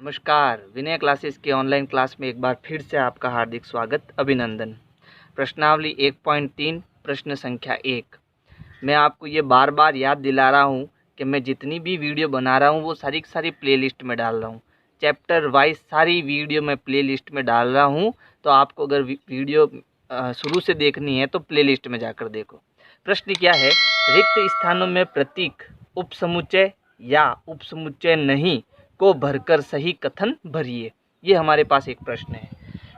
नमस्कार, विनय क्लासेस के online class में एक बार फिर से आपका हार्दिक स्वागत, अभिनंदन। प्रश्नावली 1.3 प्रश्न संख्या 1। मैं आपको ये बार बार याद दिला रहा हूँ कि मैं जितनी भी वीडियो बना रहा हूँ वो सारी की सारी प्लेलिस्ट में डाल रहा हूँ। चैप्टर वाइज सारी वीडियो मैं प्लेलिस्ट में डाल रहा हूँ, तो आपको अगर वीडियो शुरू से देखनी है तो प्लेलिस्ट में जाकर देखो। प्रश्न क्या है, रिक्त स्थानों में प्रतीक उपसमुच्चय या उपसमुच्चय नहीं को भरकर सही कथन भरिए। ये हमारे पास एक प्रश्न है।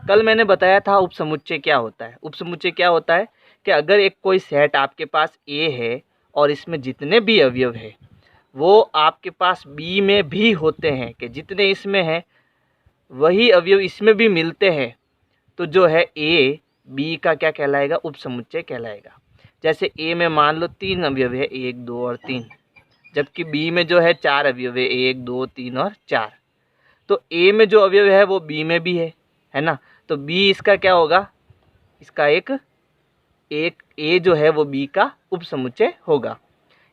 कल मैंने बताया था उपसमुच्चय क्या होता है। उपसमुच्चय क्या होता है कि अगर एक कोई सेट आपके पास ए है और इसमें जितने भी अवयव है वो आपके पास बी में भी होते हैं, कि जितने इसमें हैं वही अवयव इसमें भी मिलते हैं, तो जो है ए बी का क्या कहलाएगा, उपसमुच्चय कहलाएगा। जैसे ए में मान लो 3 अवयव है, 1 2 और 3, जबकि बी में जो है 4 अवयव है, 1 2 3 और 4। तो ए में जो अवयव है वो बी में भी है ना। तो बी इसका क्या होगा, इसका एक ए जो है वो बी का उपसमुच्चय होगा।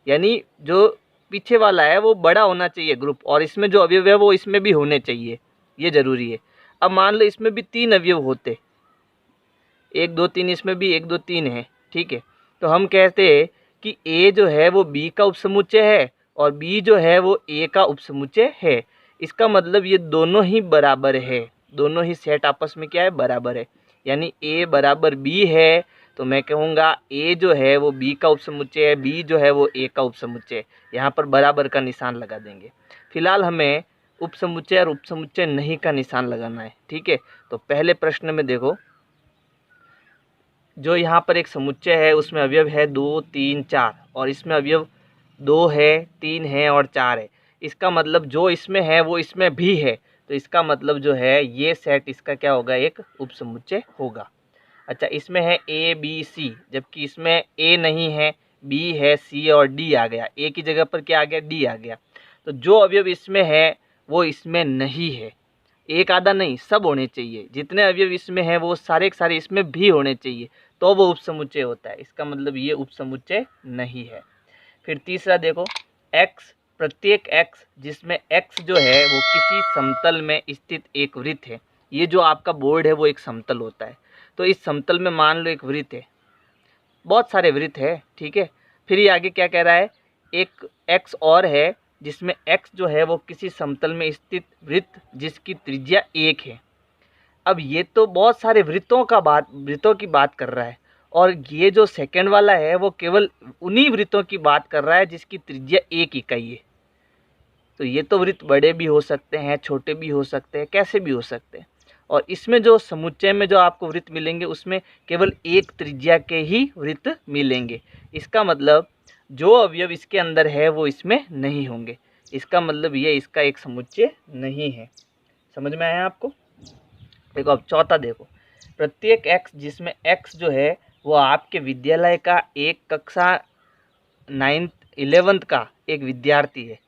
यानी जो पीछे वाला है वो बड़ा होना चाहिए ग्रुप, और इसमें जो अवयव है वो इसमें भी होने चाहिए, ये जरूरी है। अब मान लो इसमें भी 3 अवयव होते, 1 2 3, इसमें भी 1 2 3 है, ठीक है। तो हम कहते हैं कि ए जो है वो बी का उपसमुच्चय है और बी जो है वो ए का उपसमुच्चय है। इसका मतलब ये दोनों ही बराबर है, दोनों ही सेट आपस में क्या है, बराबर है। यानी ए बराबर बी है, तो मैं कहूँगा ए जो है वो बी का उपसमुच्चय है, बी जो है वो ए का उपसमुच्चय है। यहाँ पर बराबर का निशान लगा देंगे। फिलहाल हमें उपसमुच्चय और उपसमुच्चय नहीं का निशान लगाना है, ठीक है। तो पहले प्रश्न में देखो, जो यहाँ पर एक समुच्चय है उसमें अवयव है 2 3 4, और इसमें अवयव 2 है, 3 है और 4 है। इसका मतलब जो इसमें है वो इसमें भी है, तो इसका मतलब जो है ये सेट इसका क्या होगा, एक उपसमुच्चय होगा। अच्छा, इसमें है ए बी सी, जबकि इसमें ए नहीं है, बी है, सी और डी आ गया। ए की जगह पर क्या आ गया, डी आ गया। तो जो अवयव इसमें है वो इसमें नहीं है, एक आधा नहीं, सब होने चाहिए। जितने अवयव इसमें हैं वो सारे के सारे इसमें भी होने चाहिए, तो वो उपसमुच्चय होता है। इसका मतलब ये उपसमुच्चय नहीं है। फिर तीसरा देखो, x, प्रत्येक x जिसमें x जो है वो किसी समतल में स्थित एक वृत्त है। ये जो आपका बोर्ड है वो एक समतल होता है, तो इस समतल में मान लो एक वृत्त है, बहुत सारे वृत्त है, ठीक है। फिर ये आगे क्या कह रहा है, एक x और है जिसमें x जो है वो किसी समतल में स्थित वृत्त जिसकी त्रिज्या 1 है। अब ये तो बहुत सारे वृत्तों की बात कर रहा है, और ये जो सेकंड वाला है वो केवल उन्हीं वृत्तों की बात कर रहा है जिसकी त्रिज्या 1 इकाई है। तो ये तो वृत्त बड़े भी हो सकते हैं, छोटे भी हो सकते हैं, कैसे भी हो सकते हैं। और इसमें जो समुच्चय में जो आपको वृत्त मिलेंगे उसमें केवल एक त्रिज्या के ही वृत्त मिलेंगे। इसका मतलब जो अवयव इसके अंदर है वो इसमें नहीं होंगे। इसका मतलब ये इसका एक समुच्चय नहीं है। समझ में आया आपको? देखो अब चौथा देखो, प्रत्येक x जिसमें x जो है वो आपके विद्यालय का एक कक्षा 9th 11th का एक विद्यार्थी है,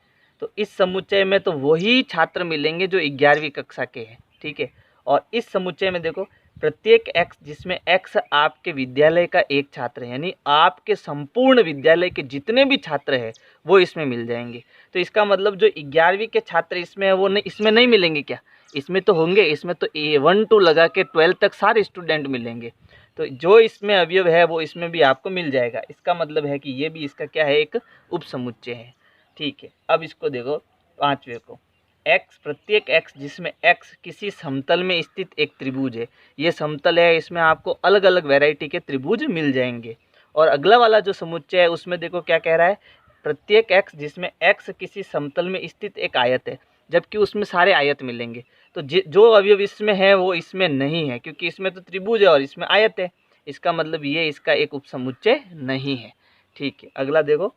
तो इस समुच्चय में तो वही छात्र मिलेंगे जो 11वीं कक्षा के हैं, ठीक है। और इस समुच्चय में देखो, प्रत्येक x जिसमें x आपके विद्यालय का एक छात्र है, यानी आपके संपूर्ण विद्यालय के जितने भी छात्र हैं वो इसमें मिल जाएंगे। तो इसका मतलब जो 11वीं के छात्र इसमें है वो नहीं, इसमें नहीं मिलेंगे क्या, इसमें तो होंगे। इसमें तो A1 to लगा के 12 तक सारे स्टूडेंट मिलेंगे, तो जो इसमें अवयव है वो इसमें भी आपको मिल जाएगा। इसका मतलब है कि ये भी इसका क्या है, एक उपसमुच्चय है, ठीक है। अब इसको देखो पांचवे को, x, प्रत्येक x जिसमें x किसी समतल में स्थित एक त्रिभुज है। ये समतल है, इसमें आपको अलग अलग वैरायटी के त्रिभुज मिल जाएंगे। और अगला वाला जो समुच्चय है उसमें देखो क्या कह रहा है, प्रत्येक x जिसमें x किसी समतल में स्थित एक आयत है, जबकि उसमें सारे आयत मिलेंगे। तो जो अवयव इसमें है वो इसमें नहीं है, क्योंकि इसमें तो त्रिभुज है और इसमें आयत है। इसका मतलब ये इसका एक उपसमुच्चय नहीं है, ठीक है। अगला देखो,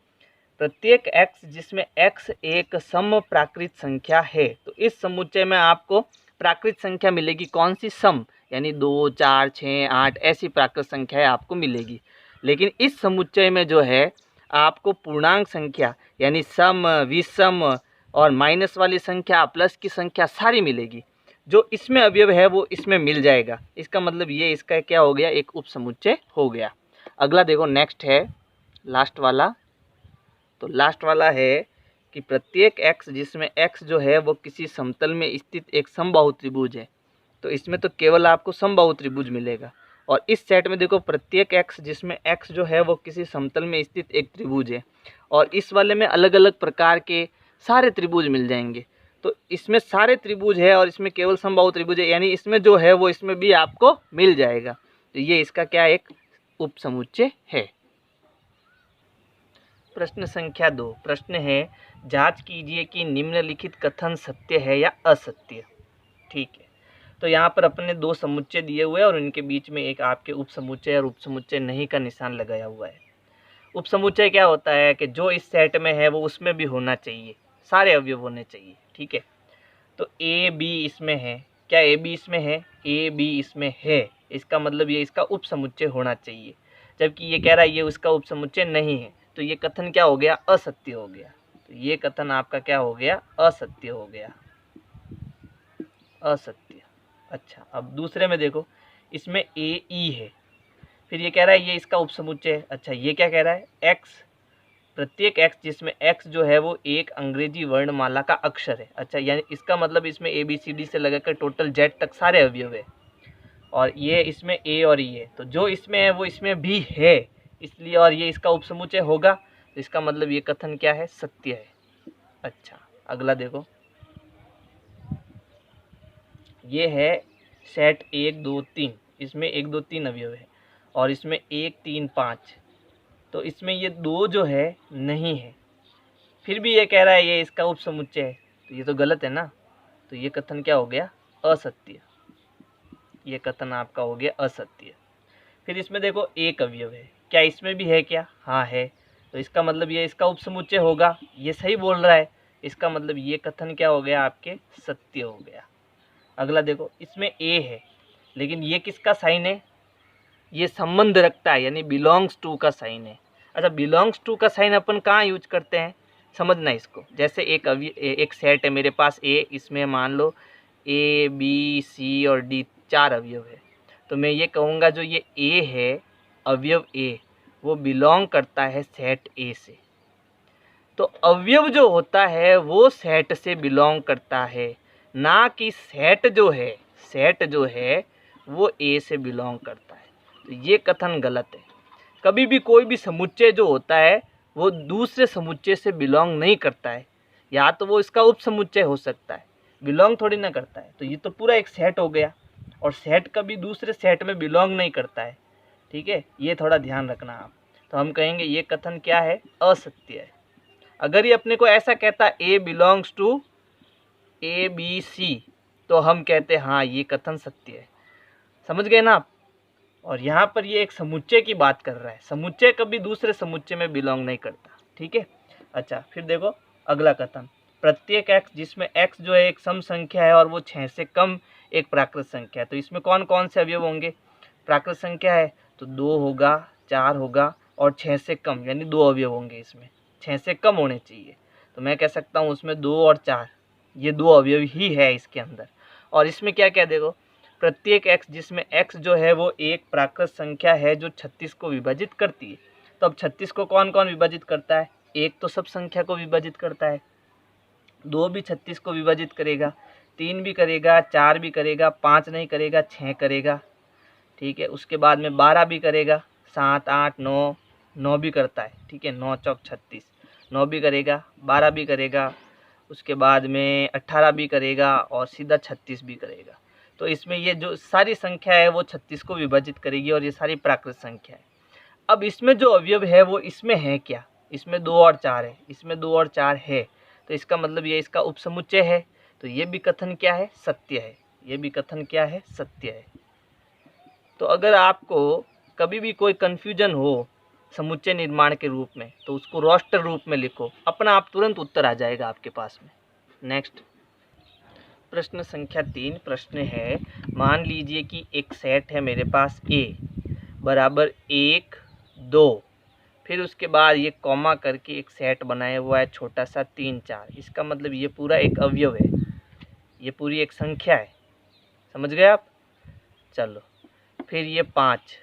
प्रत्येक x जिसमें x एक सम प्राकृत संख्या है। तो इस समुच्चय में आपको प्राकृत संख्या मिलेगी, कौन सी, सम, यानी 2 4 6 8 ऐसी प्राकृत संख्याएं आपको मिलेगी। लेकिन इस समुच्चय में जो है आपको पूर्णांक संख्या यानी सम, विषम और माइनस वाली संख्या, प्लस की संख्या सारी मिलेगी। जो इसमें अवयव है वो इसमें मिल जाएगा। इसका मतलब ये इसका क्या हो गया, एक उपसमुच्चय हो गया। अगला देखो, नेक्स्ट है लास्ट वाला। तो लास्ट वाला है कि प्रत्येक x जिसमें x जो है वो किसी समतल में स्थित एक समबाहु त्रिभुज है, तो इसमें तो केवल आपको समबाहु त्रिभुज मिलेगा। और इस सेट में देखो प्रत्येक x जिसमें x जो है वो किसी समतल में स्थित एक त्रिभुज है, और इस वाले में अलग अलग प्रकार के सारे त्रिभुज मिल जाएंगे। तो इसमें सारे त्रिभुज है और इसमें केवल समबाहु त्रिभुज है, यानी इसमें जो है वो इसमें भी आपको मिल जाएगा। तो ये इसका क्या एक उपसमुच्चय है। प्रश्न संख्या 2 प्रश्न है, जांच कीजिए कि निम्नलिखित कथन सत्य है या असत्य। ठीक है, तो यहाँ पर अपने 2 समुच्चय दिए हुए हैं और उनके बीच में एक आपके उपसमुच्चय और उपसमुच्चय नहीं का निशान लगाया हुआ है। उपसमुच्चय क्या होता है कि जो इस सेट में है वो उसमें भी होना चाहिए, सारे अवयव होने चाहिए। ठीक है, तो ए बी इसमें है, क्या ए बी इसमें है? ए बी इसमें है, इसका मतलब ये इसका उपसमुच्चय होना चाहिए। जबकि ये कह रहा है ये उसका उपसमुच्चय नहीं है, तो ये कथन क्या हो गया? असत्य हो गया। तो ये कथन आपका क्या हो गया? असत्य हो गया, असत्य। अच्छा, अब दूसरे में देखो, इसमें ए ई है, फिर ये कह रहा है ये इसका उपसमुच्चय है। अच्छा, ये क्या कह रहा है? एक्स, प्रत्येक x जिसमें x जो है वो एक अंग्रेजी वर्णमाला का अक्षर है। अच्छा, यानी इसका मतलब इसमें ए बी सी डी से लगाकर टोटल जेड तक सारे अवयव है, और ये इसमें ए और ई है, तो जो इसमें है वो इसमें भी है, इसलिए और ये इसका उपसमुच्चय होगा। तो इसका मतलब ये कथन क्या है? सत्य है। अच्छा, अगला देखो, ये है सेट 1 2 3, इसमें 1 2 3 अवयव है और इसमें 1 3 5, तो इसमें ये 2 जो है नहीं है, फिर भी ये कह रहा है ये इसका उपसमुच्चय है, तो ये तो गलत है ना। तो ये कथन क्या हो गया? असत्य। ये कथन आपका हो गया असत्य। फिर इसमें देखो एक अवयव है, क्या इसमें भी है? क्या? हाँ है, तो इसका मतलब ये इसका उपसमुच्चय होगा, ये सही बोल रहा है, इसका मतलब ये कथन क्या हो गया आपके? सत्य हो गया। अगला देखो, इसमें ए है, लेकिन ये किसका साइन है? ये संबंध रखता है, यानी बिलोंग्स टू का साइन है। अच्छा, बिलोंग्स टू का साइन अपन कहाँ यूज करते हैं? समझना इसको। जैसे एक सेट है मेरे पास ए, इसमें मान लो ए बी सी और डी 4 अवयव है, तो मैं ये कहूँगा जो ये ए है, अवयव ए, वो बिलोंग करता है सेट ए से। तो अवयव जो होता है वो सेट से बिलोंग करता है, ना कि सेट जो है वो ए से बिलोंग करता है। तो ये कथन गलत है। कभी भी कोई भी समुच्चय जो होता है वो दूसरे समुच्चय से बिलोंग नहीं करता है, या तो वो इसका उपसमुच्चय हो सकता है, बिलोंग थोड़ी ना करता है। तो ये तो पूरा एक सेट हो गया, और सेट कभी दूसरे सेट में बिलोंग नहीं करता है। ठीक है, ये थोड़ा ध्यान रखना आप। तो हम कहेंगे ये कथन क्या है? असत्य है। अगर ये अपने को ऐसा कहता A belongs to A B C, तो हम कहते हैं हाँ ये कथन सत्य है। समझ गए ना आप? और यहाँ पर ये एक समुच्चय की बात कर रहा है, समुच्चय कभी दूसरे समुच्चय में बिलोंग नहीं करता। ठीक है। अच्छा, फिर देखो अगला कथन, प्रत्येक x जिसमें x जो है एक सम संख्या है और वो 6 से कम एक प्राकृत संख्या है, तो इसमें कौन कौन से अवयव होंगे? प्राकृत संख्या है तो 2 होगा, 4 होगा और 6 से कम, यानी 2 अवयव होंगे, इसमें 6 से कम होने चाहिए। तो मैं कह सकता हूँ उसमें 2 और 4, ये 2 अवयव ही है इसके अंदर। और इसमें क्या क्या देखो, प्रत्येक x जिसमें x जो है वो एक प्राकृत संख्या है जो 36 को विभाजित करती है। तो अब 36 को कौन कौन विभाजित करता है? एक तो सब संख्या को विभाजित करता है, 2 भी 36 को विभाजित करेगा, 3 भी करेगा, 4 भी करेगा, 5 नहीं करेगा, 6 करेगा। ठीक है, उसके बाद में 12 भी करेगा, 7 8 9, 9 भी करता है। ठीक है, 9 चौक 36, 9 भी करेगा, 12 भी करेगा, उसके बाद में 18 भी करेगा और सीधा 36 भी करेगा। तो इसमें ये जो सारी संख्या है वो 36 को विभाजित करेगी और ये सारी प्राकृत संख्या है। अब इसमें जो अवयव है वो इसमें है क्या? इसमें 2 और 4 है, इसमें 2 और 4 है, तो इसका मतलब ये इसका उपसमुच्चय है। तो ये भी कथन क्या है? सत्य है। ये भी कथन क्या है? सत्य है। तो अगर आपको कभी भी कोई कन्फ्यूजन हो समुच्चय निर्माण के रूप में, तो उसको रोस्टर रूप में लिखो, अपना आप तुरंत उत्तर आ जाएगा आपके पास में। नेक्स्ट प्रश्न संख्या 3 प्रश्न है, मान लीजिए कि एक सेट है मेरे पास A बराबर 1 2, फिर उसके बाद ये कॉमा करके एक सेट बनाया हुआ है छोटा सा 3 4। इसका मतलब ये पूरा एक अवयव है, ये पूरी एक संख्या है। समझ गए आप? चलो, फिर ये 5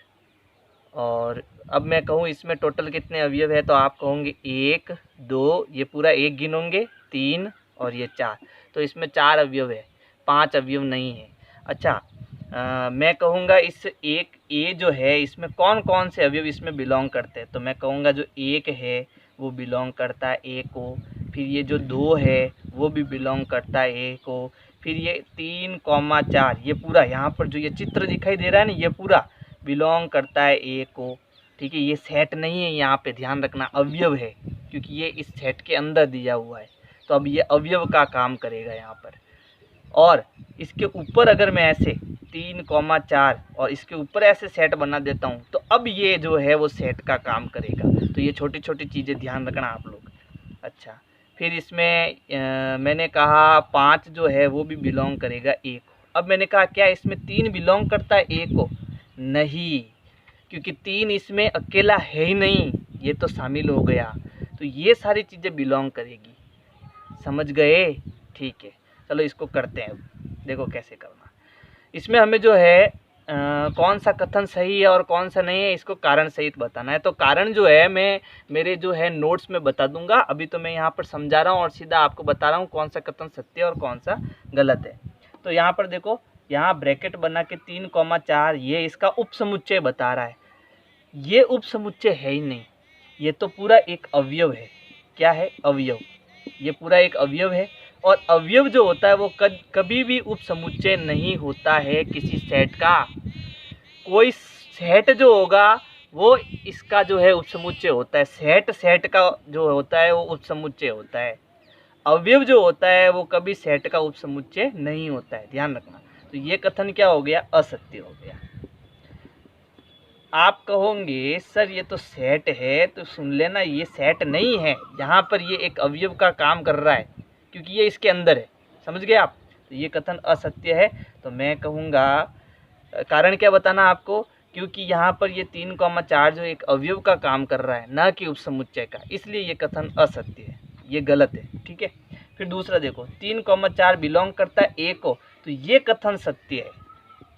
और अब मैं कहूँ इसमें टोटल कितने अवयव है, तो आप कहोगे 1 2, ये पूरा 1 गिनोगे, 3 और ये 4, तो इसमें 4 अवयव है, 5 अवयव नहीं है। अच्छा, मैं कहूँगा इस एक ए जो है इसमें कौन कौन से अवयव इसमें बिलोंग करते हैं, तो मैं कहूँगा जो 1 है वो बिलोंग करता है ए को, फिर ये जो 2 है वो भी बिलोंग करता है ए को, फिर ये 3,4 ये पूरा यहाँ पर जो ये चित्र दिखाई दे रहा है ना, ये पूरा बिलोंग करता है ए को। ठीक है, ये सेट नहीं है, यहाँ पे ध्यान रखना अवयव है, क्योंकि ये इस सेट के अंदर दिया हुआ है, तो अब ये अवयव का काम करेगा यहाँ पर। और इसके ऊपर अगर मैं ऐसे 3,4 और इसके ऊपर ऐसे सेट बना देता हूँ, तो अब ये जो है वो सेट का काम करेगा। तो ये छोटी छोटी चीज़ें ध्यान रखना आप लोग। अच्छा, फिर इसमें मैंने कहा 5 जो है वो भी बिलोंग करेगा ए को। अब मैंने कहा क्या इसमें 3 बिलोंग करता है ए को? नहीं, क्योंकि 3 इसमें अकेला है ही नहीं, ये तो शामिल हो गया, तो ये सारी चीज़ें बिलोंग करेगी। समझ गए? ठीक है, चलो इसको करते हैं। देखो कैसे करना। इसमें हमें जो है कौन सा कथन सही है और कौन सा नहीं है, इसको कारण सहित बताना है। तो कारण जो है मैं मेरे जो है नोट्स में बता दूंगा, अभी तो मैं यहाँ पर समझा रहा हूँ और सीधा आपको बता रहा हूँ कौन सा कथन सत्य और कौन सा गलत है। तो यहाँ पर देखो, यहाँ ब्रैकेट बना के 3,4 ये इसका उपसमुच्चय बता रहा है। ये उपसमुच्चय है ही नहीं, ये तो पूरा एक अवयव है। क्या है? अवयव। ये पूरा एक अवयव है, और अवयव जो होता है वो कभी भी उपसमुच्चय नहीं होता है किसी सेट का। कोई सेट जो होगा वो इसका जो है उपसमुच्चय होता है। सेट का जो होता है वो उपसमुच्चय होता है। अवयव जो होता है वो कभी सेट का उपसमुच्चय नहीं होता है, ध्यान रखना। तो ये कथन क्या हो गया? असत्य हो गया। आप कहोगे सर ये तो सेट है, तो सुन लेना ये सेट नहीं है, यहाँ पर ये एक अवयव का काम कर रहा है, क्योंकि ये इसके अंदर है। समझ गए आप? तो ये कथन असत्य है। तो मैं कहूँगा कारण क्या बताना आपको, क्योंकि यहाँ पर ये 3,4 जो एक अवयव का काम कर रहा है, न कि उपसमुच्चय का, इसलिए ये कथन असत्य है, ये गलत है। ठीक है, फिर दूसरा देखो, 3,4 बिलोंग करता है ए को, तो ये कथन सत्य है।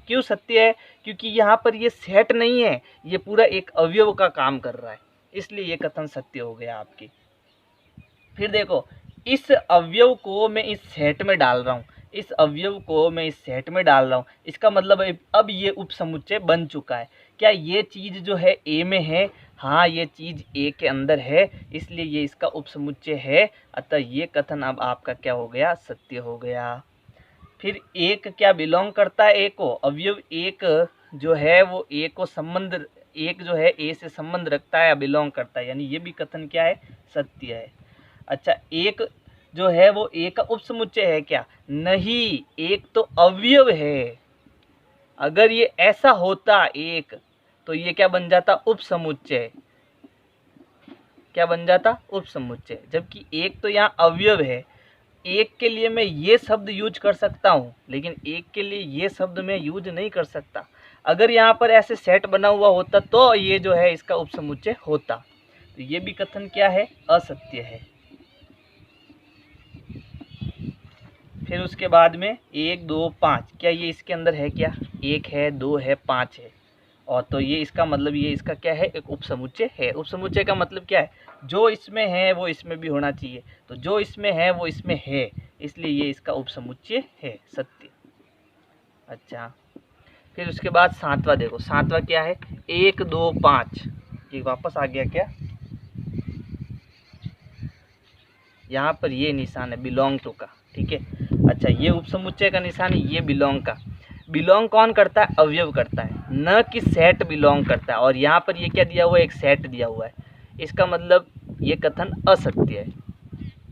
क्यों सत्य है? क्योंकि यहाँ पर ये सेट नहीं है, ये पूरा एक अवयव का काम कर रहा है, इसलिए ये कथन सत्य हो गया आपकी। फिर देखो, इस अवयव को मैं इस सेट में डाल रहा हूँ, इस अवयव को मैं इस सेट में डाल रहा हूँ, इसका मतलब अब ये उपसमुच्चय बन चुका है। क्या ये चीज़ जो है ए में है? हाँ, ये चीज़ ए के अंदर है, इसलिए ये इसका उपसमुच्चय है, अतः ये कथन अब आपका क्या हो गया? सत्य हो गया। फिर एक क्या बिलोंग करता है ए को? अवयव एक जो है वो ए को संबंध, एक जो है ए से संबंध रखता है या बिलोंग करता है, यानी ये भी कथन क्या है? सत्य है। अच्छा, एक जो है वो ए का उपसमुच्चय है क्या? नहीं, एक तो अवयव है। अगर ये ऐसा होता एक, तो ये क्या बन जाता? उपसमुच्चय। क्या बन जाता? उपसमुच्चय। जबकि एक तो यहाँ अवयव है, एक के लिए मैं ये शब्द यूज कर सकता हूँ, लेकिन एक के लिए ये शब्द मैं यूज नहीं कर सकता। अगर यहाँ पर ऐसे सेट बना हुआ होता तो ये जो है इसका उपसमुच्चय होता। तो ये भी कथन क्या है? असत्य है। फिर उसके बाद में 1 2 5, क्या ये इसके अंदर है? क्या 1 है, 2 है, 5 है, और तो ये इसका मतलब ये इसका क्या है? एक उपसमुच्चय है। उपसमुच्चय का मतलब क्या है? जो इसमें है वो इसमें भी होना चाहिए, तो जो इसमें है वो इसमें है, इसलिए ये इसका उपसमुच्चय है। सत्य। अच्छा, फिर उसके बाद 7वां देखो, 7वां क्या है? 1 2 5, ये वापस आ गया क्या? यहाँ पर ये निशान है बिलोंग टू का। ठीक है, अच्छा, ये उपसमुच्चय का निशान है, ये बिलोंग का। बिलोंग कौन करता है? अवयव करता है, न कि सेट बिलोंग करता है। और यहाँ पर ये क्या दिया हुआ है? एक सेट दिया हुआ है, इसका मतलब ये कथन असत्य है।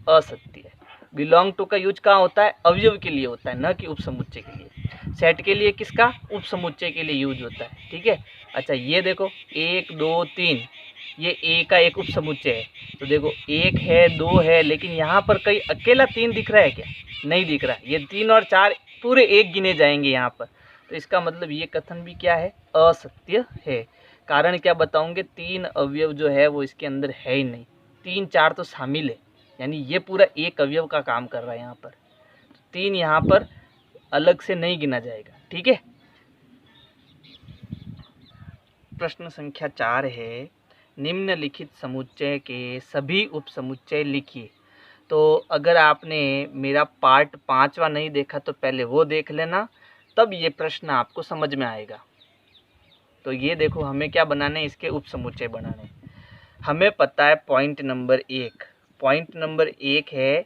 असत्य है। बिलोंग टू का यूज कहाँ होता है? अवयव के लिए होता है, न कि उपसमुच्चय के लिए। सेट के लिए किसका? उपसमुच्चय के लिए यूज होता है। ठीक है, अच्छा, ये देखो 1 2 3, ये ए का एक उपसमुच्चय है। तो देखो 1 है, 2 है, लेकिन यहाँ पर कहीं अकेला 3 दिख रहा है क्या? नहीं दिख रहा है। ये 3 और 4 पूरे 1 गिने जाएंगे यहाँ पर, तो इसका मतलब ये कथन भी क्या है? असत्य है। कारण क्या बताऊंगे? 3 अवयव जो है वो इसके अंदर है ही नहीं, 3 4 तो शामिल है, यानी ये पूरा एक अवयव का काम कर रहा है यहाँ पर। तो 3 यहाँ पर अलग से नहीं गिना जाएगा। ठीक है, प्रश्न संख्या 4 है, निम्नलिखित समुच्चय के सभी उपसमुच्चय लिखिए। तो अगर आपने मेरा पार्ट 5वां नहीं देखा तो पहले वो देख लेना, तब ये प्रश्न आपको समझ में आएगा। तो ये देखो, हमें क्या बनाना है, इसके उपसमुच्चय बनाने हैं। हमें पता है पॉइंट नंबर 1, पॉइंट नंबर 1 है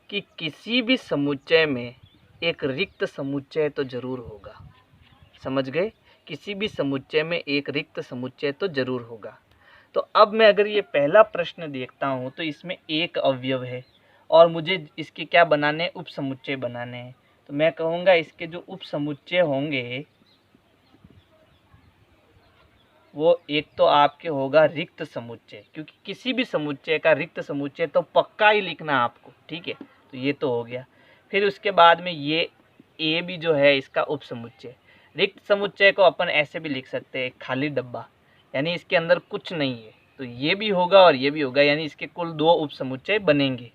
कि किसी भी समुच्चय में एक रिक्त समुच्चय तो जरूर होगा। समझ गए? किसी भी समुच्चय में एक रिक्त समुच्चय तो जरूर होगा। तो अब मैं अगर ये पहला प्रश्न देखता हूँ तो इसमें एक अवयव है और मुझे इसके क्या बनाने हैं, उपसमुच्चय बनाने हैं। तो मैं कहूँगा इसके जो उपसमुच्चय होंगे वो एक तो आपके होगा रिक्त समुच्चय, क्योंकि किसी भी समुच्चय का रिक्त समुच्चय तो पक्का ही लिखना आपको, ठीक है। तो ये तो हो गया। फिर उसके बाद में ये ए भी जो है इसका उपसमुच्चय। रिक्त समुच्चय को अपन ऐसे भी लिख सकते हैं, खाली डब्बा, यानी इसके अंदर कुछ नहीं है। तो ये भी होगा और ये भी होगा, यानी इसके कुल 2 उपसमुच्चय बनेंगे।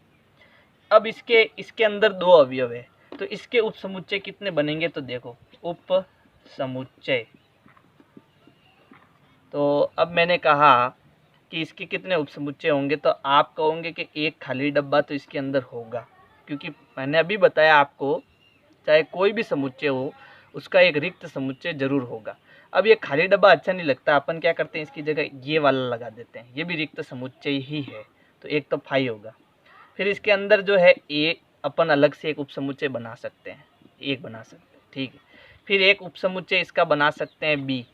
अब इसके अंदर 2 अवयव है, तो इसके उपसमुच्चय कितने बनेंगे? तो देखो, उपसमुच्चय। तो अब मैंने कहा कि इसके कितने उपसमुच्चय होंगे, तो आप कहोगे कि एक खाली डब्बा तो इसके अंदर होगा, क्योंकि मैंने अभी बताया आपको चाहे कोई भी समुच्चय हो उसका एक रिक्त समुच्चय जरूर होगा। अब ये खाली डब्बा अच्छा नहीं लगता, अपन क्या करते हैं, इसकी जगह ये वाला लगा देते हैं, ये भी रिक्त समुच्चय ही है। तो एक तो फाई होगा। फिर इसके अंदर जो है ए, अपन अलग से एक उपसमुच्चय बना सकते हैं, एक बना सकते हैं, ठीक है। फिर एक उपसमुच्चय इसका बना सकते हैं बी,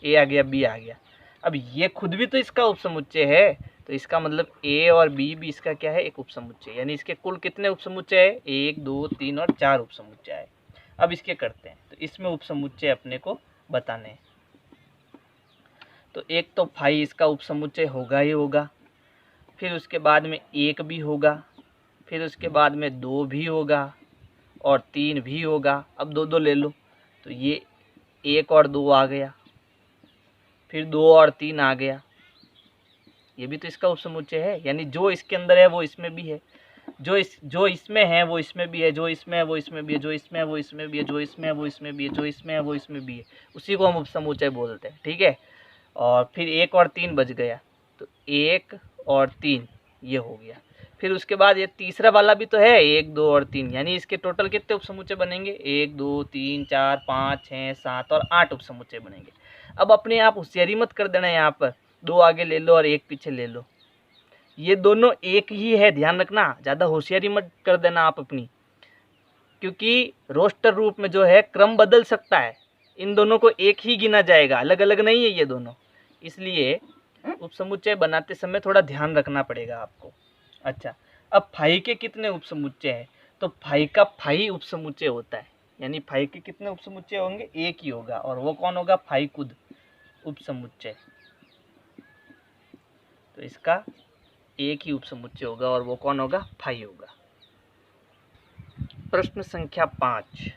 ए आ गया, बी आ गया। अब ये खुद भी तो इसका उपसमुच्चय है, तो इसका मतलब ए और बी भी इसका क्या है, एक उपसमुच्चय। यानी इसके कुल कितने उपसमुच्चय है? 1 2 3 और 4 उपसमुच्चय है। अब इसके करते हैं, तो इसमें उपसमुच्चय अपने को बताने हैं। तो एक तो फाई इसका उपसमुच्चय होगा ही होगा, फिर उसके बाद में 1 भी होगा, फिर उसके बाद में 2 भी होगा और 3 भी होगा। अब 2 2 ले लो, तो ये 1 और 2 आ गया, फिर 2 और 3 आ गया, ये भी तो इसका उपसमुच्चय है। यानी जो इसके अंदर है वो इसमें भी है, जो इसमें है वो इसमें भी है, जो इसमें है वो इसमें भी है, जो इसमें है वो इसमें भी है, जो इसमें है वो इसमें भी है, जो इसमें है वो इसमें भी है। उसी को हम उपसमुच्चय बोलते हैं, ठीक है। और फिर 1 और 3 बच गया, तो 1 और 3 ये हो गया। फिर उसके बाद ये तीसरा वाला भी तो है, 1 2 और 3, यानी इसके टोटल कितने उपसमुच्चय बनेंगे? 1 2 3 4 5 6 7 और 8 उपसमुच्चय बनेंगे। अब अपने आप होशियारी मत कर देना, यहाँ पर 2 आगे ले लो और 1 पीछे ले लो, ये दोनों एक ही है, ध्यान रखना, ज़्यादा होशियारी मत कर देना आप अपनी, क्योंकि रोस्टर रूप में जो है क्रम बदल सकता है, इन दोनों को एक ही गिना जाएगा, अलग अलग नहीं है ये दोनों। इसलिए उपसमुच्चय बनाते समय थोड़ा ध्यान रखना पड़ेगा आपको। अच्छा, अब फाई के कितने उपसमुच्चय है? तो फाई का फाई उपसमुच्चय होता है, यानी फाई के कितने उपसमुच्चय होंगे? एक ही होगा, और वो कौन होगा? फाई खुद उपसमुच्चय। तो इसका एक ही उपसमुच्चय होगा और वो कौन होगा? फाई होगा। प्रश्न संख्या 5,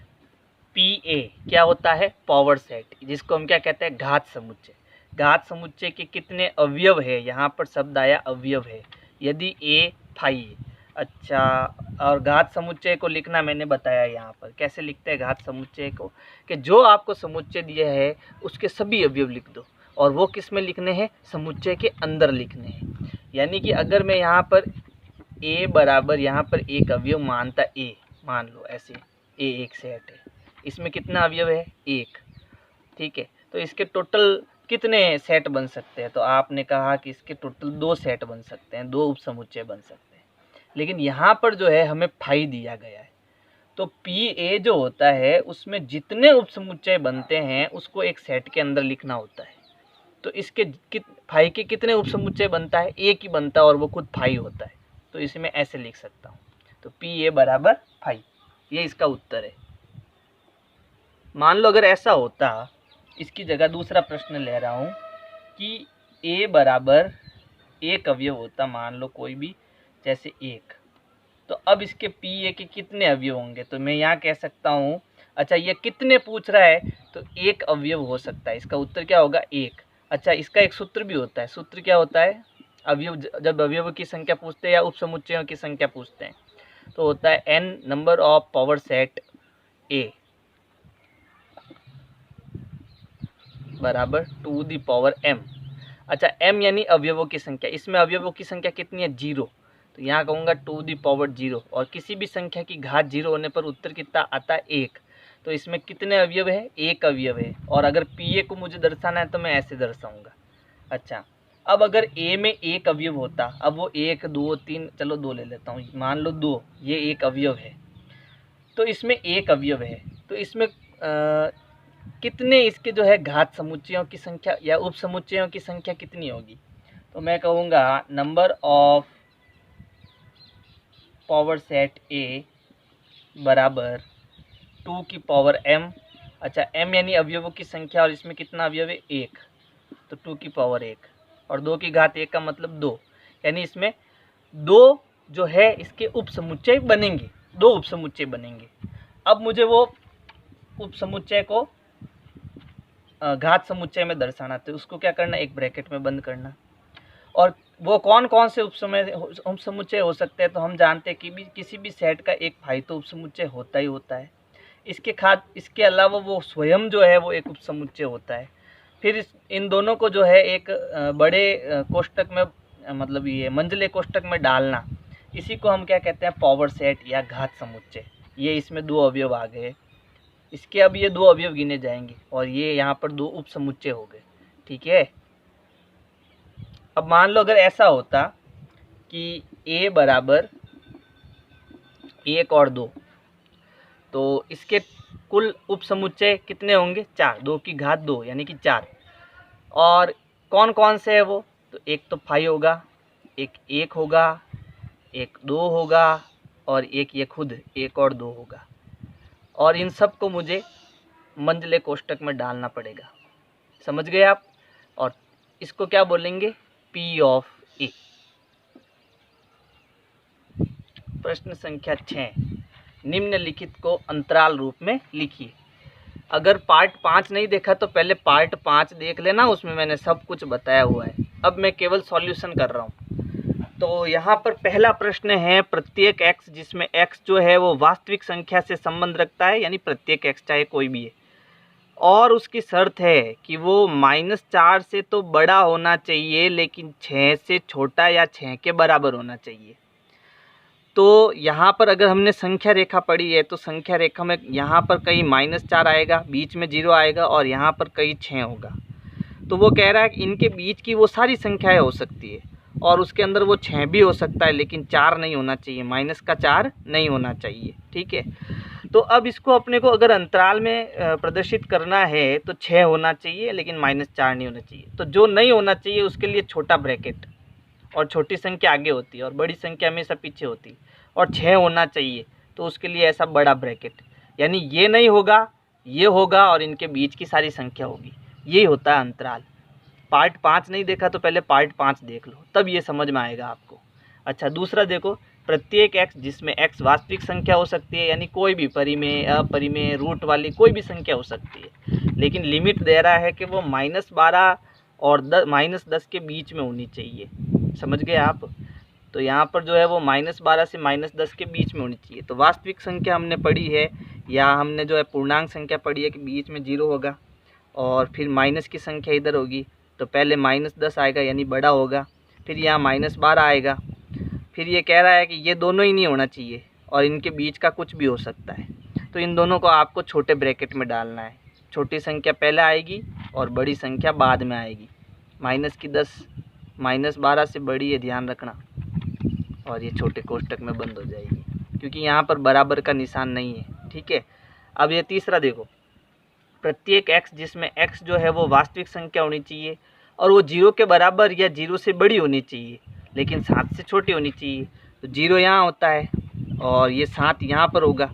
पी क्या होता है? पावर सेट, जिसको हम क्या कहते हैं? घात समुच्चय। घात समुच्चय के कितने अवयव है? यहाँ पर शब्द आया अवयव है, यदि ए फाई है। अच्छा, और घात समुच्चय को लिखना मैंने बताया यहाँ पर कैसे लिखते हैं घात समुच्चय को, कि जो आपको समुच्चय दिया है उसके सभी अवयव लिख दो, और वो किस में लिखने हैं? समुच्चय के अंदर लिखने हैं। यानी कि अगर मैं यहाँ पर ए बराबर यहाँ पर एक अवयव मानता ए, मान लो ऐसे ए एक सेट है, इसमें कितना अवयव है? 1, ठीक है। तो इसके टोटल कितने सेट बन सकते हैं? तो आपने कहा कि इसके टोटल 2 सेट बन सकते हैं, 2 उपसमुच्चय बन सकते हैं। लेकिन यहाँ पर जो है हमें फाई दिया गया है, तो पी ए जो होता है उसमें जितने उपसमुच्चय बनते हैं उसको एक सेट के अंदर लिखना होता है। तो इसके फाई के कितने उपसमुच्चय बनता है? एक ही बनता है और वो खुद फाई होता है। तो इसे मैं ऐसे लिख सकता हूँ, तो पी ए बराबर फाई, ये इसका उत्तर है। मान लो अगर ऐसा होता, इसकी जगह दूसरा प्रश्न ले रहा हूँ कि ए बराबर एक अवयव होता, मान लो कोई भी, जैसे 1, तो अब इसके पी ए के कितने अवयव होंगे? तो मैं यहाँ कह सकता हूँ, अच्छा ये कितने पूछ रहा है, तो एक अवयव हो सकता है, इसका उत्तर क्या होगा? 1। अच्छा, इसका एक सूत्र भी होता है, सूत्र क्या होता है? अवयव, जब अवयव की संख्या पूछते हैं या उपसमुच्चयों की संख्या पूछते हैं, तो होता है n number of power set ए बराबर 2m। अच्छा, m यानी अवयवों की संख्या, इसमें अवयवों की संख्या कितनी है 0, तो यहाँ कहूँगा 2 और किसी भी संख्या की घात 0 होने पर उत्तर कितना आता है 1। तो इसमें कितने अवयव है, 1 अवयव है। और अगर pa को मुझे दर्शाना है तो मैं ऐसे दर्शाऊंगा। अच्छा, अब अगर a में 1 अवयव होता, अब वो 1 2 3, चलो 2 ले लेता हूँ, मान लो 2, ये 1 अवयव है, तो इसमें 1 अवयव है, तो इसमें कितने इसके जो है घात समुच्चयों की संख्या या उप समुच्चयों की संख्या कितनी होगी। तो मैं कहूँगा number of power set A बराबर 2m। अच्छा, m यानी अवयवों की संख्या, और इसमें कितना अवयव है 1, तो 2 और 2 की घात 1 का मतलब 2, यानी इसमें 2 जो है इसके उप समुच्चय बनेंगे, 2 उप समुच्चय बनेंगे। अब मुझे वो उप समुच्चय को घात समुच्चय में दर्शाना, तो उसको क्या करना, एक ब्रैकेट में बंद करना। और वो कौन कौन से उप समुच्चय हो सकते हैं, तो हम जानते हैं कि किसी भी सेट का एक फाई तो उप समुच्चय होता ही होता है। इसके अलावा वो स्वयं जो है वो एक उप समुच्चय होता है। फिर इन दोनों को जो है एक बड़े कोष्टक में, मतलब ये मंझले कोष्टक में डालना, इसी को हम क्या कहते हैं, पावर सेट या घात समुच्चय। ये इसमें 2 अवयव आ गए, इसके अब ये 2 अवयव गिने जाएंगे, और ये यहाँ पर 2 उप समुच्चय हो गए। ठीक है, अब मान लो अगर ऐसा होता कि a बराबर 1 और 2, तो इसके कुल उप समुच्चय कितने होंगे, 4, 2 की घात 2 यानी कि 4। और कौन कौन से है वो, तो एक तो फाई होगा, एक 1 होगा, एक 2 होगा, और एक ये खुद 1 और 2 होगा। और इन सब को मुझे मंझले कोष्टक में डालना पड़ेगा, समझ गए आप। और इसको क्या बोलेंगे, P ऑफ A। प्रश्न संख्या 6, निम्नलिखित को अंतराल रूप में लिखिए। अगर पार्ट 5 नहीं देखा तो पहले पार्ट 5 देख लेना, उसमें मैंने सब कुछ बताया हुआ है। अब मैं केवल सॉल्यूशन कर रहा हूँ। तो यहाँ पर पहला प्रश्न है, प्रत्येक x, जिसमें x जो है वो वास्तविक संख्या से संबंध रखता है, यानी प्रत्येक x चाहे कोई भी है, और उसकी शर्त है कि वो -4 से तो बड़ा होना चाहिए लेकिन 6 से छोटा या 6 के बराबर होना चाहिए। तो यहाँ पर अगर हमने संख्या रेखा पढ़ी है तो संख्या रेखा में यहाँ पर कहीं -4 आएगा, बीच में 0 आएगा, और यहाँ पर कहीं 6 होगा। तो वो कह रहा है कि इनके बीच की वो सारी संख्याएं हो सकती है, और उसके अंदर वो 6 भी हो सकता है, लेकिन 4 नहीं होना चाहिए, माइनस का 4 नहीं होना चाहिए। ठीक है, तो अब इसको अपने को अगर अंतराल में प्रदर्शित करना है तो 6 होना चाहिए, लेकिन -4 नहीं होना चाहिए। तो जो नहीं होना चाहिए उसके लिए छोटा ब्रैकेट, और छोटी संख्या आगे होती है और बड़ी संख्या हमेशा पीछे होती है। और 6 होना चाहिए तो उसके लिए ऐसा बड़ा ब्रैकेट, यानी ये नहीं होगा, ये होगा, और इनके बीच की सारी संख्या होगी। ये होता है अंतराल। पार्ट 5 नहीं देखा तो पहले पार्ट 5 देख लो, तब ये समझ में आएगा आपको। अच्छा, दूसरा देखो, प्रत्येक x, जिसमें x वास्तविक संख्या हो सकती है, यानी कोई भी परिमेय, अपरिमेय, रूट वाली कोई भी संख्या हो सकती है, लेकिन लिमिट दे रहा है कि वो -12 और -10 के बीच में होनी चाहिए। समझ गए आप। तो यहाँ पर जो है वो -12 से -10 के बीच में होनी चाहिए। तो वास्तविक संख्या हमने पढ़ी है, या हमने जो है पूर्णांक संख्या पढ़ी है कि बीच में 0 होगा, और फिर माइनस की संख्या इधर होगी, तो पहले -10 आएगा यानी बड़ा होगा, फिर यहाँ -12 आएगा। फिर ये कह रहा है कि ये दोनों ही नहीं होना चाहिए, और इनके बीच का कुछ भी हो सकता है। तो इन दोनों को आपको छोटे ब्रैकेट में डालना है। छोटी संख्या पहले आएगी और बड़ी संख्या बाद में आएगी। -10 -12 से बड़ी है, ध्यान रखना, और ये छोटे कोष्टक में बंद हो जाएगी, क्योंकि यहाँ पर बराबर का निशान नहीं है। ठीक है, अब ये तीसरा देखो, प्रत्येक x, जिसमें x जो है वो वास्तविक संख्या होनी चाहिए, और वो 0 के बराबर या 0 से बड़ी होनी चाहिए, लेकिन 7 से छोटी होनी चाहिए। तो 0 यहाँ होता है और ये 7 यहाँ पर होगा।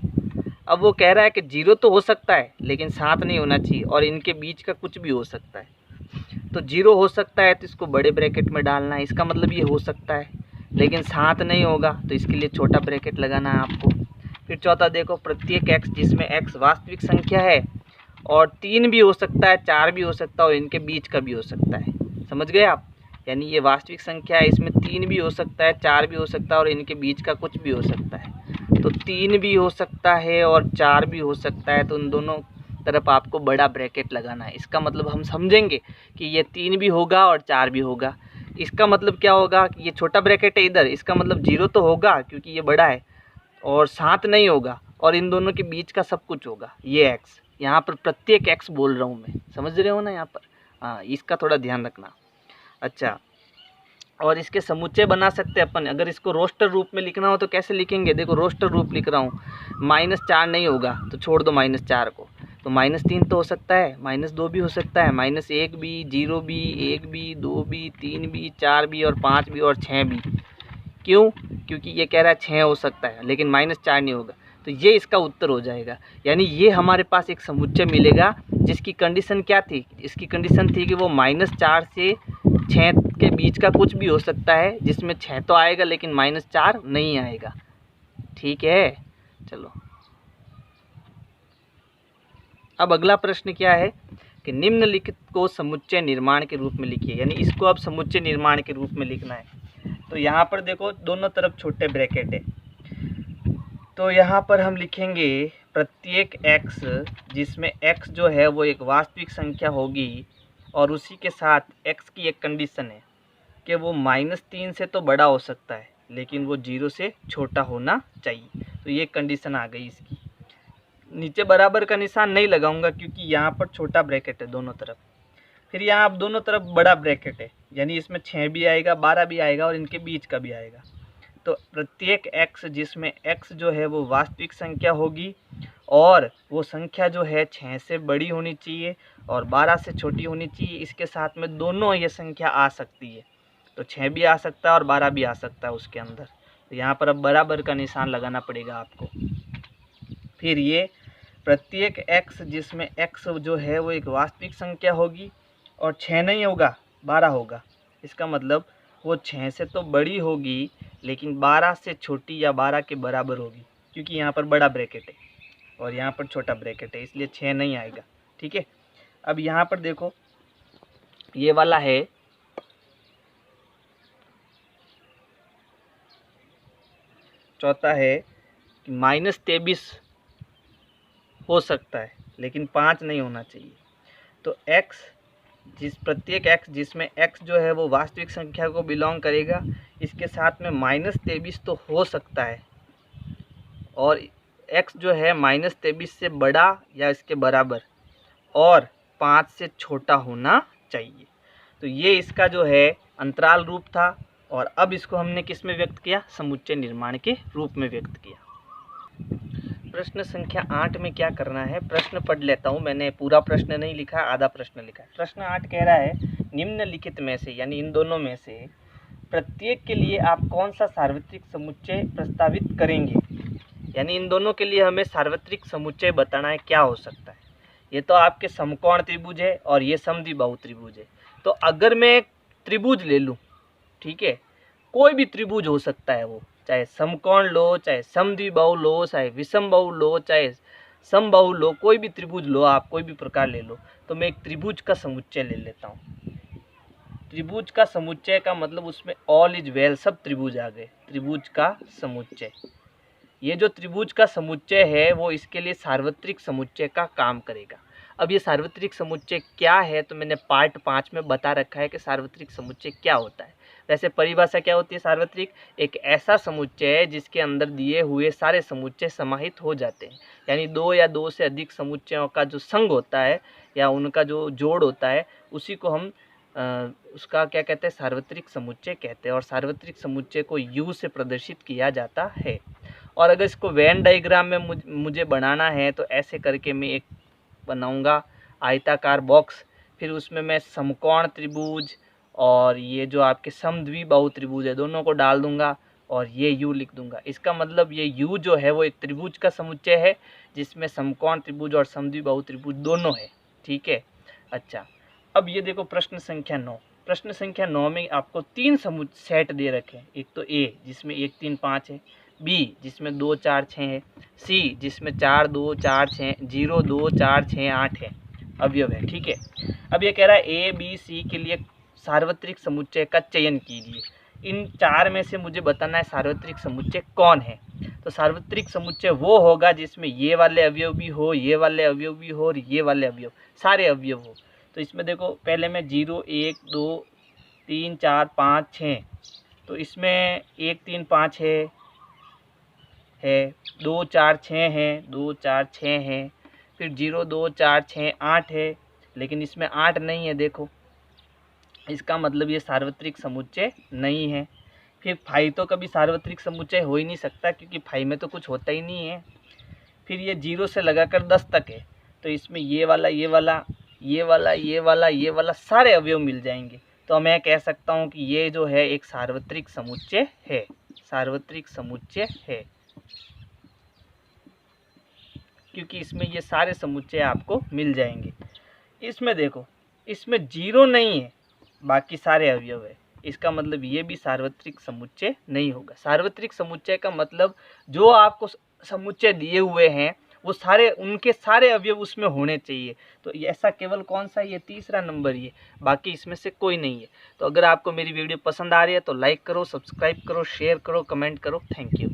अब वो कह रहा है कि 0 तो हो सकता है लेकिन 7 नहीं होना चाहिए, और इनके बीच का कुछ भी हो सकता है। तो 0 हो सकता है तो इसको बड़े ब्रैकेट में डालना है, इसका मतलब ये हो सकता है, लेकिन 7 नहीं होगा, तो इसके लिए छोटा ब्रैकेट लगाना है आपको। फिर चौथा देखो, प्रत्येक x, जिसमें x वास्तविक संख्या है, और 3 भी हो सकता है, 4 भी हो सकता है, और इनके बीच का भी हो सकता है। समझ गए आप। यानी ये वास्तविक संख्या है, इसमें 3 भी हो सकता है, 4 भी हो सकता है, और इनके बीच का कुछ भी हो सकता है। तो 3 भी हो सकता है और 4 भी हो सकता है, तो उन दोनों तरफ आपको बड़ा ब्रैकेट लगाना है। इसका मतलब हम समझेंगे कि ये 3 भी होगा और 4 भी होगा। इसका मतलब क्या होगा कि ये छोटा ब्रैकेट है इधर, इसका मतलब 0 तो होगा क्योंकि ये बड़ा है, और 7 नहीं होगा, और इन दोनों के बीच का सब कुछ होगा ये x। यहाँ पर प्रत्येक x बोल रहा हूँ मैं, समझ रहे हो ना यहाँ पर? हाँ, इसका थोड़ा ध्यान रखना। अच्छा, और इसके समुच्चय बना सकते हैं अपन। अगर इसको रोस्टर रूप में लिखना हो तो कैसे लिखेंगे? देखो रोस्टर रूप लिख रहा हूँ, -4 नहीं होगा तो छोड़ दो -4 को, तो -3 तो हो सकता है, -2 भी हो सकता है, -1 भी, 0 भी, 1 भी, 2 भी, 3 भी, 4 भी और 5 भी और 6 भी। क्यों? क्योंकि ये कह रहा है 6 हो सकता है लेकिन -4 नहीं होगा, तो ये इसका उत्तर हो जाएगा। यानी ये हमारे पास एक समुच्चय मिलेगा जिसकी कंडीशन क्या थी? इसकी कंडीशन थी कि वो -4 से 6 के बीच का कुछ भी हो सकता है, जिसमें 6 तो आएगा लेकिन -4 नहीं आएगा। ठीक है, चलो अब अगला प्रश्न क्या है कि निम्नलिखित को समुच्चय निर्माण के रूप में लिखिए। यानी इसको अब समुच्चय निर्माण के रूप में लिखना है। तो यहाँ पर देखो दोनों तरफ छोटे ब्रैकेट है, तो यहाँ पर हम लिखेंगे प्रत्येक x, जिसमें x जो है वो एक वास्तविक संख्या होगी, और उसी के साथ x की एक कंडीशन है कि वो -3 से तो बड़ा हो सकता है लेकिन वो 0 से छोटा होना चाहिए। तो ये कंडीशन आ गई इसकी। नीचे बराबर का निशान नहीं लगाऊंगा क्योंकि यहाँ पर छोटा ब्रैकेट है दोनों तरफ। फिर यहाँ अब दोनों तरफ बड़ा ब्रैकेट है, यानी इसमें 6 भी आएगा, 12 भी आएगा और इनके बीच का भी आएगा। तो प्रत्येक x, जिसमें x जो है वो वास्तविक संख्या होगी और वो संख्या जो है 6 से बड़ी होनी चाहिए और 12 से छोटी होनी चाहिए। इसके साथ में दोनों ये संख्या आ सकती है, तो 6 भी आ सकता है और 12 भी आ सकता है उसके अंदर। तो यहाँ पर अब बराबर का निशान लगाना पड़ेगा आपको। फिर ये प्रत्येक x, जिसमें x जो है वो एक वास्तविक संख्या होगी और 6 नहीं होगा, 12 होगा। इसका मतलब वो 6 से तो बड़ी होगी लेकिन 12 से छोटी या 12 के बराबर होगी, क्योंकि यहाँ पर बड़ा ब्रैकेट है और यहाँ पर छोटा ब्रैकेट है, इसलिए 6 नहीं आएगा। ठीक है, अब यहाँ पर देखो ये वाला है चौथा है कि -23 हो सकता है लेकिन 5 नहीं होना चाहिए। तो x, प्रत्येक x, जिसमें x जो है वो वास्तविक संख्या को बिलोंग करेगा, इसके साथ में -23 तो हो सकता है और x जो है -23 से बड़ा या इसके बराबर और 5 से छोटा होना चाहिए। तो ये इसका जो है अंतराल रूप था, और अब इसको हमने किस में व्यक्त किया? समुच्चय निर्माण के रूप में व्यक्त किया। प्रश्न संख्या 8 में क्या करना है? प्रश्न पढ़ लेता हूँ, मैंने पूरा प्रश्न नहीं लिखा, आधा प्रश्न लिखा है। प्रश्न 8 कह रहा है निम्नलिखित में से, यानी इन दोनों में से प्रत्येक के लिए आप कौन सा सार्वत्रिक समुच्चय प्रस्तावित करेंगे? यानी इन दोनों के लिए हमें सार्वत्रिक समुच्चय बताना है, क्या हो सकता है। ये तो आपके समकोण त्रिभुज है और ये समद्विबाहु त्रिभुज है। तो अगर मैं त्रिभुज ले लूँ, ठीक है, कोई भी त्रिभुज हो सकता है, वो चाहे समकोण लो, चाहे समद्विबाहु लो, चाहे विषमबाहु लो, चाहे समबाहु लो, कोई भी त्रिभुज लो, आप कोई भी प्रकार ले लो। तो मैं एक त्रिभुज का समुच्चय ले लेता हूँ। त्रिभुज का समुच्चय का मतलब उसमें ऑल इज वेल, सब त्रिभुज आ गए। त्रिभुज का समुच्चय, ये जो त्रिभुज का समुच्चय है वो इसके लिए सार्वत्रिक समुच्चय का काम करेगा। अब ये सार्वत्रिक समुच्चय क्या है, तो मैंने पार्ट 5 में बता रखा है कि सार्वत्रिक समुच्चय क्या होता है। वैसे परिभाषा क्या होती है सार्वत्रिक? एक ऐसा समुच्चय है जिसके अंदर दिए हुए सारे समुच्चय समाहित हो जाते हैं, यानी 2 या 2 से अधिक समुच्चयों का जो संघ होता है या उनका जो जोड़ होता है, उसी को हम उसका क्या कहते हैं? सार्वत्रिक समुच्चय कहते हैं। और सार्वत्रिक समुच्चय को U से प्रदर्शित किया जाता है। और अगर इसको वेन डायग्राम में मुझे बनाना है तो ऐसे करके मैं एक बनाऊंगा आयताकार बॉक्स, फिर उसमें मैं समकोण त्रिभुज और ये जो आपके समद्विबाहु त्रिभुज है दोनों को डाल दूंगा और ये U लिख दूंगा। इसका मतलब ये U जो है वो एक त्रिभुज का समुच्चय है जिसमें समकोण त्रिभुज और समद्विबाहु त्रिभुज दोनों है। ठीक है, अच्छा अब ये देखो प्रश्न संख्या 9। प्रश्न संख्या 9 में आपको 3 सेट दे रखे हैं। एक तो A जिसमें 1 3 5 है, B जिसमें 2 4 6 है, C जिसमें 4 2 4 6 0 2 4 6 8 है, अवयव है। ठीक है, अब ये कह रहा है A B C के लिए सार्वत्रिक समुच्चय का चयन कीजिए। इन 4 में से मुझे बताना है सार्वत्रिक समुच्चय कौन है। तो सार्वत्रिक समुच्चय वो होगा जिसमें ये वाले अवयव भी हो, ये वाले अवयव भी हो और ये वाले अवयव, सारे अवयव हो। तो इसमें देखो पहले में 0 1 2 3 4 5 6, तो इसमें 1 3 5 है 2 4 6 है, 2 4 6 है, फिर 0 2 4 6 8 है, लेकिन इसमें 8 नहीं है। देखो इसका मतलब ये सार्वत्रिक समुच्चय नहीं है। फिर 5 तो कभी सार्वत्रिक समुच्चय हो ही नहीं सकता, क्योंकि 5 में तो कुछ होता ही नहीं है। फिर ये 0 से लगाकर 10 तक है, तो इसमें ये वाला ये वाला ये वाला ये वाला ये वाला सारे अवयव मिल जाएंगे। तो मैं कह सकता हूँ कि ये जो है एक सार्वत्रिक समुच्चय है, सार्वत्रिक समुच्चय है, क्योंकि इसमें ये सारे समुच्चय आपको मिल जाएंगे। इसमें देखो इसमें 0 नहीं है, बाकी सारे अवयव है, इसका मतलब ये भी सार्वत्रिक समुच्चय नहीं होगा। सार्वत्रिक समुच्चय का मतलब जो आपको समुच्चय दिए हुए हैं वो सारे, उनके सारे अवयव उसमें होने चाहिए। तो ऐसा केवल कौन सा, ये तीसरा नंबर, ये, बाकी इसमें से कोई नहीं है। तो अगर आपको मेरी वीडियो पसंद आ रही है तो लाइक करो, सब्सक्राइब करो, शेयर करो, कमेंट करो। Thank you.